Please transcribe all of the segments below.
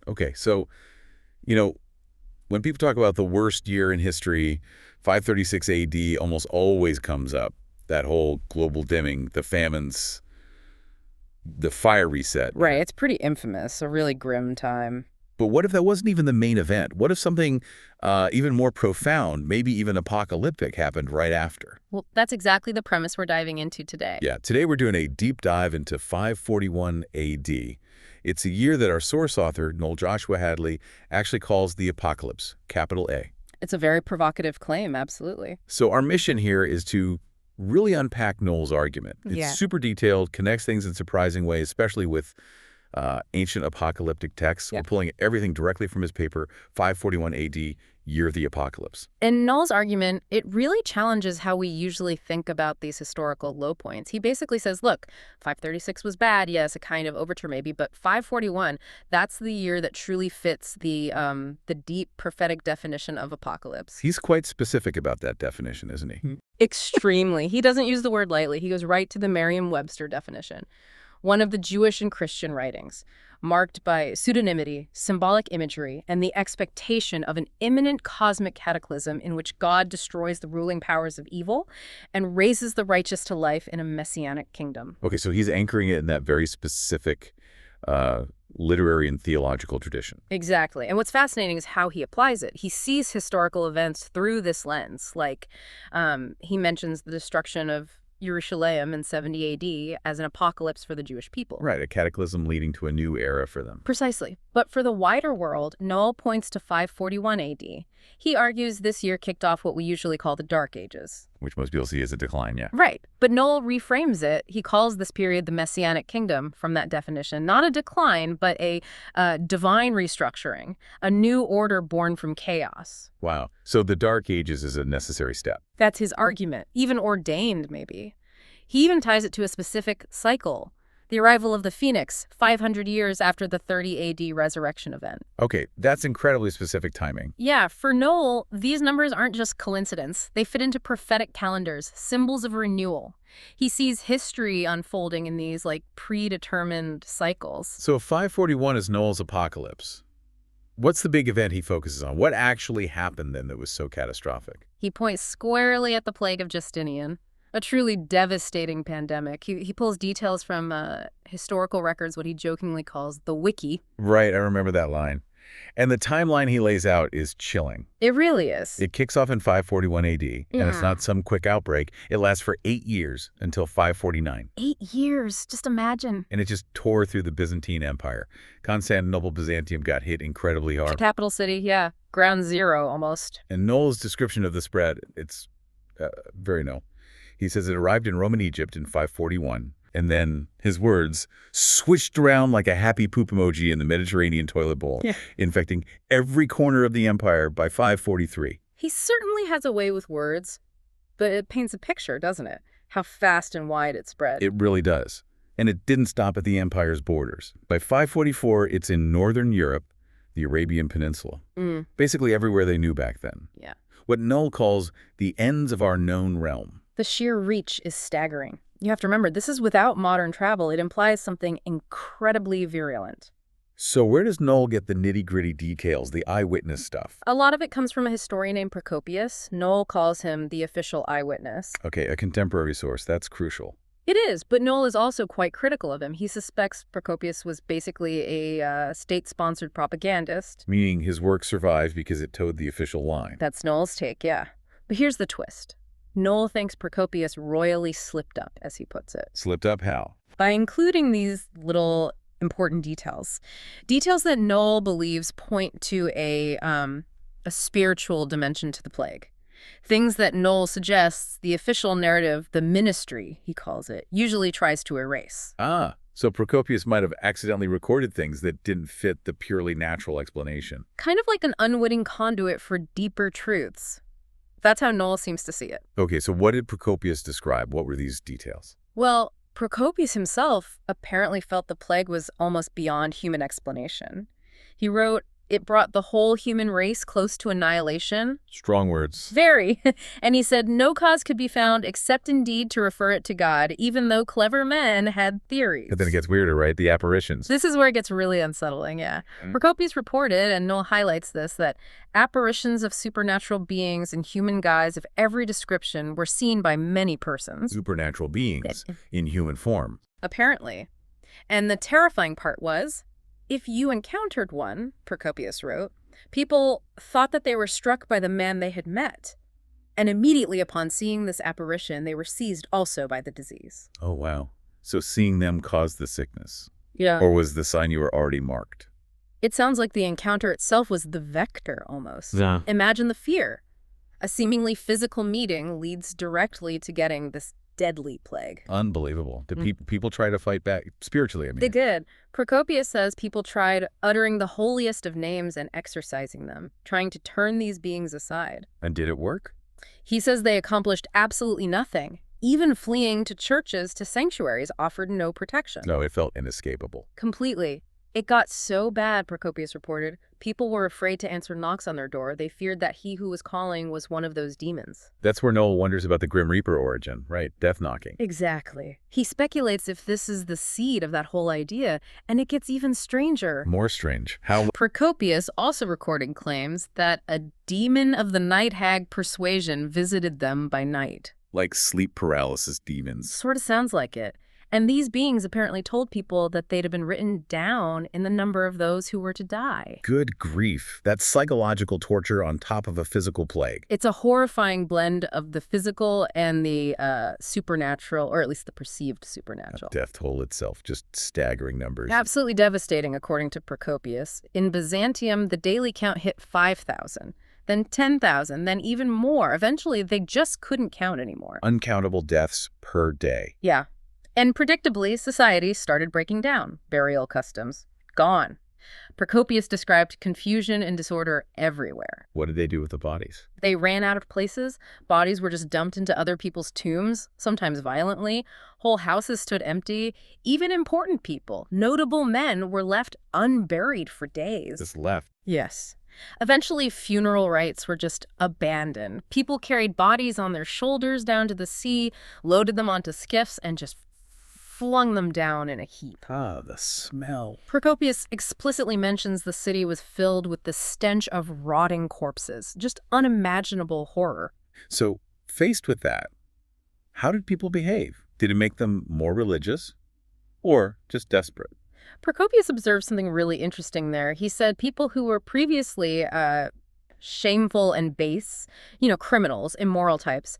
Okay, so, you know, when people talk about the worst year in history, 536 AD almost always comes up. That whole global dimming, the famines, the fire reset. Right, it's pretty infamous, a really grim time. But what if that wasn't even the main event? What if something even more profound, maybe even apocalyptic, happened right after? Well, that's exactly the premise we're diving into today. Yeah, today we're doing a deep dive into 541 AD. It's a year that our source author, Noel Joshua Hadley, actually calls the apocalypse, capital A. It's a very provocative claim, absolutely. So our mission here is to really unpack Noel's argument. Yeah. It's super detailed, connects things in surprising ways, especially with ancient apocalyptic texts. Yeah. We're pulling everything directly from his paper, 541 AD, Year of the Apocalypse. In Noel's argument, it really challenges how we usually think about these historical low points. He basically says, look, 536 was bad, yes, a kind of overture maybe, but 541, that's the year that truly fits the deep prophetic definition of apocalypse. He's quite specific about that definition, isn't he? Extremely. He doesn't use the word lightly. He goes right to the Merriam-Webster definition, one of the Jewish and Christian writings, marked by pseudonymity, symbolic imagery, and the expectation of an imminent cosmic cataclysm in which God destroys the ruling powers of evil and raises the righteous to life in a messianic kingdom. Okay, so he's anchoring it in that very specific literary and theological tradition. Exactly. And what's fascinating is how he applies it. He sees historical events through this lens. Like, he mentions the destruction of Jerusalem in 70 AD as an apocalypse for the Jewish people. Right, a cataclysm leading to a new era for them. Precisely. But for the wider world, Noel points to 541 AD. He argues this year kicked off what we usually call the Dark Ages. Which most people see as a decline, yeah. Right. But Noel reframes it. He calls this period the Messianic Kingdom from that definition. Not a decline, but a divine restructuring, a new order born from chaos. Wow. So the Dark Ages is a necessary step. That's his argument, even ordained, maybe. He even ties it to a specific cycle, the arrival of the Phoenix 500 years after the 30 AD resurrection event. Okay, that's incredibly specific timing. Yeah, for Noel, these numbers aren't just coincidence. They fit into prophetic calendars, symbols of renewal. He sees history unfolding in these, predetermined cycles. So if 541 is Noel's apocalypse, what's the big event he focuses on? What actually happened then that was so catastrophic? He points squarely at the Plague of Justinian, a truly devastating pandemic. He pulls details from historical records, what he jokingly calls the wiki. Right, I remember that line. And the timeline he lays out is chilling. It really is. It kicks off in 541 AD, and it's not some quick outbreak. It lasts for 8 years until 549. 8 years, just imagine. And it just tore through the Byzantine Empire. Constantinople, Byzantium got hit incredibly hard. The capital city, yeah. Ground zero, almost. And Noel's description of the spread, it's very Noel. He says it arrived in Roman Egypt in 541, and then, his words, switched around like a happy poop emoji in the Mediterranean toilet bowl, infecting every corner of the empire by 543. He certainly has a way with words, but it paints a picture, doesn't it? How fast and wide it spread. It really does. And it didn't stop at the empire's borders. By 544, it's in northern Europe, the Arabian Peninsula. Basically everywhere they knew back then. Yeah. What Noel calls the ends of our known realm. The sheer reach is staggering. You have to remember, this is without modern travel. It implies something incredibly virulent. So where does Noel get the nitty-gritty details, the eyewitness stuff? A lot of it comes from a historian named Procopius. Noel calls him the official eyewitness. Okay, a contemporary source. That's crucial. It is, but Noel is also quite critical of him. He suspects Procopius was basically a state-sponsored propagandist. Meaning his work survived because it towed the official line. That's Noel's take, yeah. But here's the twist. Noel thinks Procopius royally slipped up, as he puts it. Slipped up how? By including these little important details. Details that Noel believes point to a spiritual dimension to the plague. Things that Noel suggests the official narrative, the ministry, he calls it, usually tries to erase. Ah, so Procopius might have accidentally recorded things that didn't fit the purely natural explanation. Kind of like an unwitting conduit for deeper truths. That's how Noel seems to see it. Okay, so what did Procopius describe? What were these details? Well, Procopius himself apparently felt the plague was almost beyond human explanation. He wrote, It brought the whole human race close to annihilation. Strong words. Very. And he said no cause could be found except indeed to refer it to God, even though clever men had theories. But then it gets weirder, right? The apparitions. This is where it gets really unsettling, yeah. Procopius reported, and Noel highlights this, that apparitions of supernatural beings in human guise of every description were seen by many persons. Supernatural beings in human form. Apparently. And the terrifying part was, if you encountered one, Procopius wrote, people thought that they were struck by the man they had met. And immediately upon seeing this apparition, they were seized also by the disease. Oh, wow. So seeing them caused the sickness. Yeah. Or was the sign you were already marked? It sounds like the encounter itself was the vector, almost. Yeah. Imagine the fear. A seemingly physical meeting leads directly to getting this deadly plague. Unbelievable. Did people try to fight back spiritually? I mean, They did. Procopius says people tried uttering the holiest of names and exorcising them, trying to turn these beings aside. And did it work? He says they accomplished absolutely nothing. Even fleeing to churches, to sanctuaries, offered no protection. No, it felt inescapable. Completely. It got so bad, Procopius reported, people were afraid to answer knocks on their door. They feared that he who was calling was one of those demons. That's where Noel wonders about the Grim Reaper origin, right? Death knocking. Exactly. He speculates if this is the seed of that whole idea, and it gets even stranger. More strange. How? Procopius also recorded claims that a demon of the night hag persuasion visited them by night. Like sleep paralysis demons. Sort of sounds like it. And these beings apparently told people that they'd have been written down in the number of those who were to die. Good grief. That's psychological torture on top of a physical plague. It's a horrifying blend of the physical and the supernatural, or at least the perceived supernatural. Death toll itself, just staggering numbers. Absolutely devastating, according to Procopius. In Byzantium, the daily count hit 5,000, then 10,000, then even more. Eventually, they just couldn't count anymore. Uncountable deaths per day. Yeah. And predictably, society started breaking down. Burial customs, gone. Procopius described confusion and disorder everywhere. What did they do with the bodies? They ran out of places. Bodies were just dumped into other people's tombs, sometimes violently. Whole houses stood empty. Even important people, notable men, were left unburied for days. Just left. Yes. Eventually, funeral rites were just abandoned. People carried bodies on their shoulders down to the sea, loaded them onto skiffs, and just flung them down in a heap. Ah, the smell. Procopius explicitly mentions the city was filled with the stench of rotting corpses. Just unimaginable horror. So, faced with that, how did people behave? Did it make them more religious or just desperate? Procopius observed something really interesting there. He said people who were previously shameful and base, criminals, immoral types,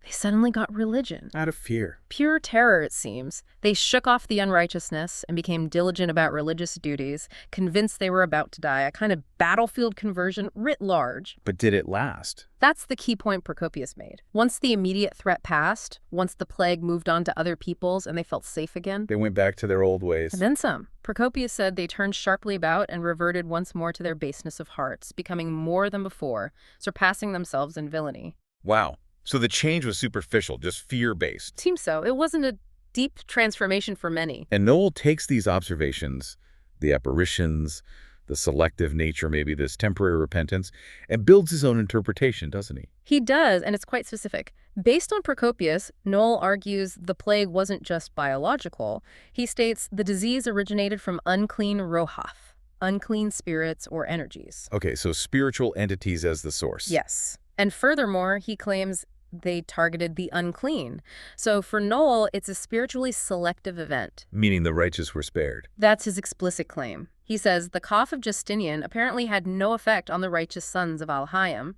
they suddenly got religion. Out of fear. Pure terror, it seems. They shook off the unrighteousness and became diligent about religious duties, convinced they were about to die, a kind of battlefield conversion writ large. But did it last? That's the key point Procopius made. Once the immediate threat passed, once the plague moved on to other peoples and they felt safe again, They went back to their old ways. and then some. Procopius said they turned sharply about and reverted once more to their baseness of hearts, becoming more than before, surpassing themselves in villainy. Wow. So the change was superficial, just fear-based. Seems so. It wasn't a deep transformation for many. And Noel takes these observations, the apparitions, the selective nature, maybe this temporary repentance, and builds his own interpretation, doesn't he? He does, and it's quite specific. Based on Procopius, Noel argues the plague wasn't just biological. He states the disease originated from unclean rohath, unclean spirits or energies. Okay, so spiritual entities as the source. Yes. And furthermore, he claims they targeted the unclean. So for Noel, it's a spiritually selective event. Meaning the righteous were spared. That's his explicit claim. He says the cough of Justinian apparently had no effect on the righteous sons of Al-Hayam.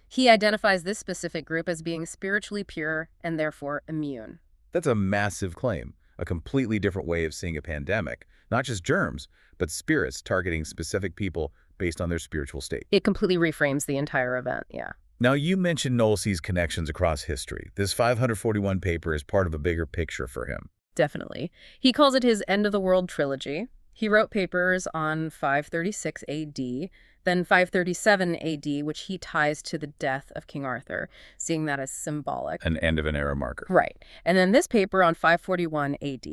He identifies this specific group as being spiritually pure and therefore immune. That's a massive claim, a completely different way of seeing a pandemic. Not just germs, but spirits targeting specific people based on their spiritual state. It completely reframes the entire event, yeah. Now, you mentioned Noel sees connections across history. This 541 paper is part of a bigger picture for him. Definitely. He calls it his end of the world trilogy. He wrote papers on 536 AD, then 537 AD, which he ties to the death of King Arthur, seeing that as symbolic. An end of an era marker. Right. And then this paper on 541 AD.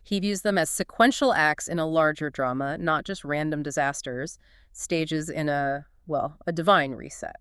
He views them as sequential acts in a larger drama, not just random disasters, stages in a divine reset.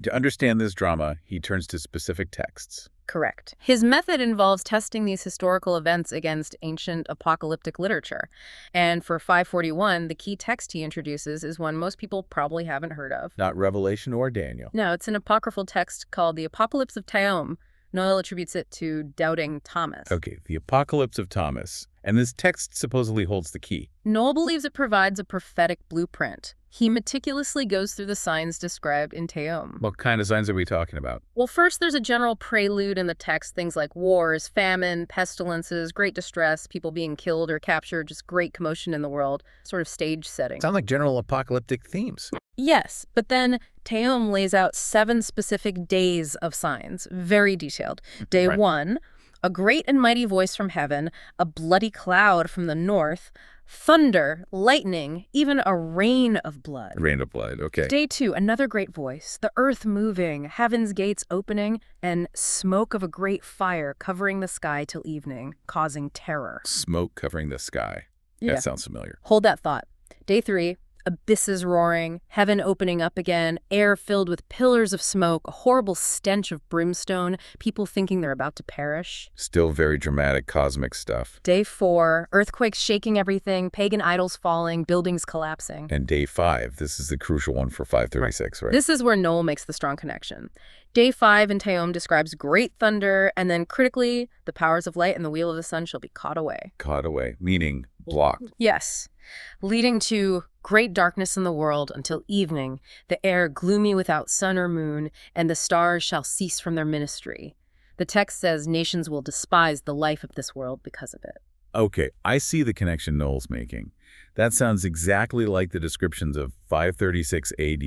To understand this drama, he turns to specific texts. Correct. His method involves testing these historical events against ancient apocalyptic literature. And for 541, the key text he introduces is one most people probably haven't heard of. Not Revelation or Daniel. No, it's an apocryphal text called the Apocalypse of Taom. Noel attributes it to doubting Thomas. Okay, the Apocalypse of Thomas. And this text supposedly holds the key. Noel believes it provides a prophetic blueprint. He meticulously goes through the signs described in Taom. What kind of signs are we talking about? Well, first there's a general prelude in the text, things like wars, famine, pestilences, great distress, people being killed or captured, just great commotion in the world, sort of stage setting. Sound like general apocalyptic themes. Yes, but then Taom lays out 7 specific days of signs, very detailed. Day Right. 1, a great and mighty voice from heaven, a bloody cloud from the north, thunder, lightning, even a rain of blood. Rain of blood, okay. Day 2, another great voice, the earth moving, heaven's gates opening, and smoke of a great fire covering the sky till evening, causing terror. Smoke covering the sky. Yeah. That sounds familiar. Hold that thought. Day 3, abysses roaring, heaven opening up again, air filled with pillars of smoke, a horrible stench of brimstone, people thinking they're about to perish. Still very dramatic cosmic stuff. Day 4, earthquakes shaking everything, pagan idols falling, buildings collapsing. And day 5, this is the crucial one for 536, right? This is where Noel makes the strong connection. Day 5 in Taom describes great thunder, and then critically, the powers of light and the wheel of the sun shall be caught away. Caught away, meaning blocked. Yes, leading to great darkness in the world until evening, the air gloomy without sun or moon, and the stars shall cease from their ministry. The text says nations will despise the life of this world because of it. Okay, I see the connection Noel's making. That sounds exactly like the descriptions of 536 AD,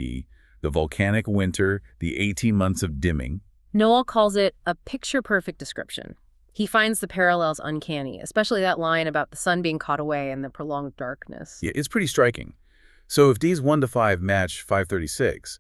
the volcanic winter, the 18 months of dimming. Noel calls it a picture-perfect description. He finds the parallels uncanny, especially that line about the sun being caught away and the prolonged darkness. Yeah, it's pretty striking. So if days 1 to 5 match 536,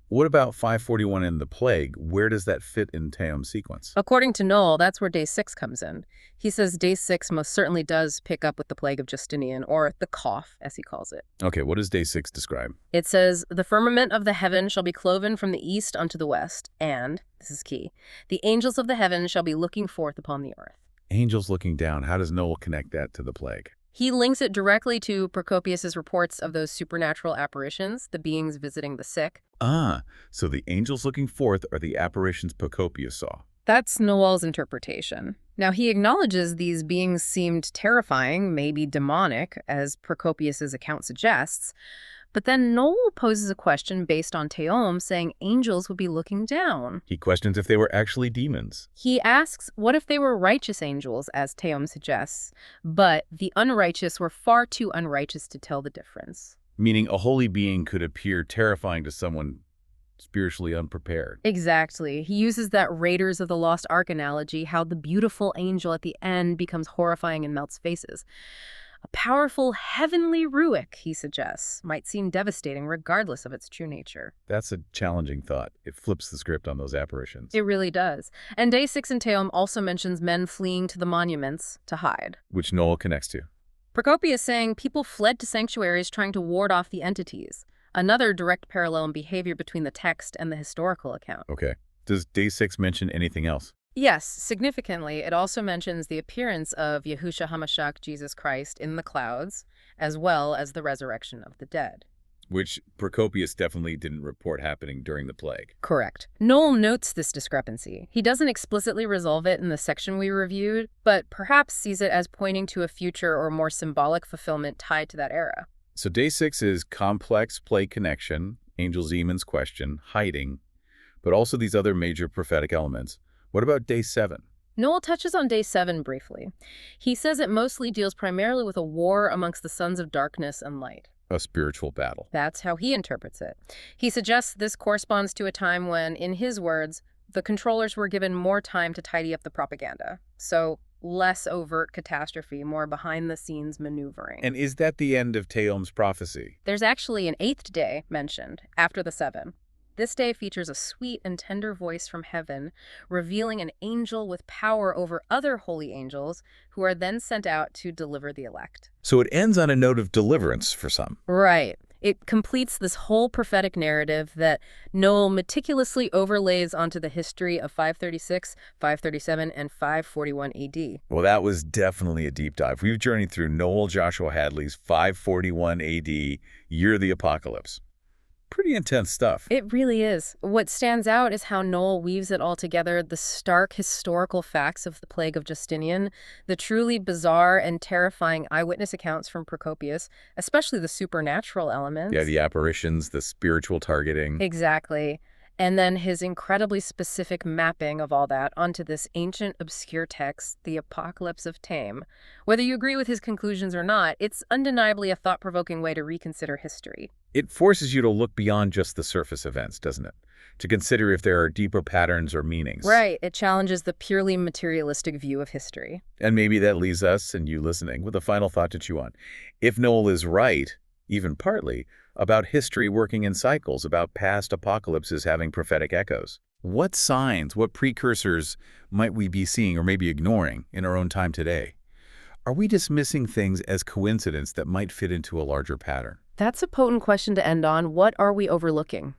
what about 541 and the plague? Where does that fit in Taom's sequence? According to Noel, that's where day 6 comes in. He says day 6 most certainly does pick up with the Plague of Justinian, or the cough, as he calls it. Okay, what does day 6 describe? It says, the firmament of the heaven shall be cloven from the east unto the west, and, this is key, the angels of the heaven shall be looking forth upon the earth. Angels looking down. How does Noel connect that to the plague? He links it directly to Procopius's reports of those supernatural apparitions, the beings visiting the sick. Ah, so the angels looking forth are the apparitions Procopius saw. That's Noel's interpretation. Now, he acknowledges these beings seemed terrifying, maybe demonic, as Procopius's account suggests, but then Noel poses a question based on Taom, saying angels would be looking down. He questions if they were actually demons. He asks, what if they were righteous angels, as Taom suggests, but the unrighteous were far too unrighteous to tell the difference? Meaning a holy being could appear terrifying to someone spiritually unprepared. Exactly. He uses that Raiders of the Lost Ark analogy, how the beautiful angel at the end becomes horrifying and melts faces. A powerful heavenly ruach, he suggests, might seem devastating regardless of its true nature. That's a challenging thought. It flips the script on those apparitions. It really does. And day 6 in Taom also mentions men fleeing to the monuments to hide. Which Noel connects to. Procopius saying people fled to sanctuaries trying to ward off the entities. Another direct parallel in behavior between the text and the historical account. Okay. Does day 6 mention anything else? Yes, significantly, it also mentions the appearance of Yahushua HaMashiach, Jesus Christ, in the clouds, as well as the resurrection of the dead. Which Procopius definitely didn't report happening during the plague. Correct. Noel notes this discrepancy. He doesn't explicitly resolve it in the section we reviewed, but perhaps sees it as pointing to a future or more symbolic fulfillment tied to that era. So day 6 is complex plague connection, angels, demons question, hiding, but also these other major prophetic elements. What about day 7? Noel touches on day 7 briefly. He says it mostly deals primarily with a war amongst the sons of darkness and light. A spiritual battle. That's how he interprets it. He suggests this corresponds to a time when, in his words, the controllers were given more time to tidy up the propaganda. So less overt catastrophe, more behind-the-scenes maneuvering. And is that the end of Tehom's prophecy? There's actually an eighth day mentioned, after the seven. This day features a sweet and tender voice from heaven, revealing an angel with power over other holy angels, who are then sent out to deliver the elect. So it ends on a note of deliverance for some. Right. It completes this whole prophetic narrative that Noel meticulously overlays onto the history of 536, 537, and 541 AD. Well, that was definitely a deep dive. We've journeyed through Noel Joshua Hadley's 541 AD, Year of the Apocalypse. Pretty intense stuff. It really is. What stands out is how Noel weaves it all together, the stark historical facts of the Plague of Justinian, the truly bizarre and terrifying eyewitness accounts from Procopius, especially the supernatural elements. Yeah, the apparitions, the spiritual targeting. Exactly. And then his incredibly specific mapping of all that onto this ancient, obscure text, the Apocalypse of Tame. Whether you agree with his conclusions or not, it's undeniably a thought-provoking way to reconsider history. It forces you to look beyond just the surface events, doesn't it? To consider if there are deeper patterns or meanings. Right. It challenges the purely materialistic view of history. And maybe that leaves us, and you listening, with a final thought to chew on. If Noel is right, even partly, about history working in cycles, about past apocalypses having prophetic echoes, what signs, what precursors might we be seeing or maybe ignoring in our own time today? Are we dismissing things as coincidence that might fit into a larger pattern? That's a potent question to end on. What are we overlooking?